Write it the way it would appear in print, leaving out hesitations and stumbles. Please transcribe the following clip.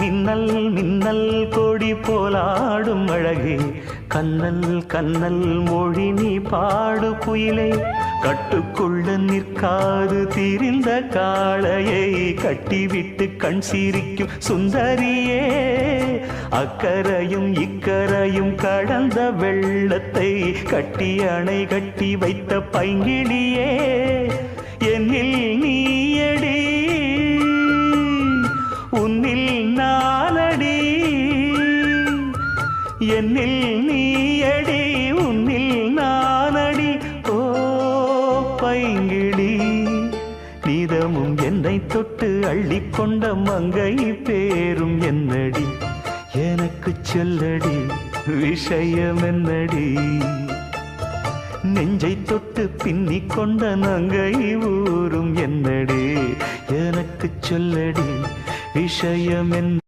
மின்னல் மின்னல் கொடி போலாடும் அழகே கண்ணல் கண்ணல் மொழி நீ பாடு குயிலே கட்டுக்குள்ள நிற்காது திரிந்த காளையை கட்டிவிட்டு கண் சிரிக்கும் சுந்தரியே அக்கரையும் இக்கரையும் கடந்த வெள்ளத்தை கட்டி அணை கட்டி வைத்த பைங்கிளியே என்னில் நீயடி உன்னில் நானடி என்னில் நீயடி உன்னில் நானடி ஓ பைங்கிளி நீதமும் என்னை தொட்டு அள்ளிக்கொண்ட மங்கை பேரும் என்னடி எனக்கு சொல்லடி விஷயம் என்னடி நெஞ்சை தொட்டு பின்னிக் கொண்ட நங்கை ஊரும் என்னடி எனக்கு சொல்லடி விஷயம் என்ன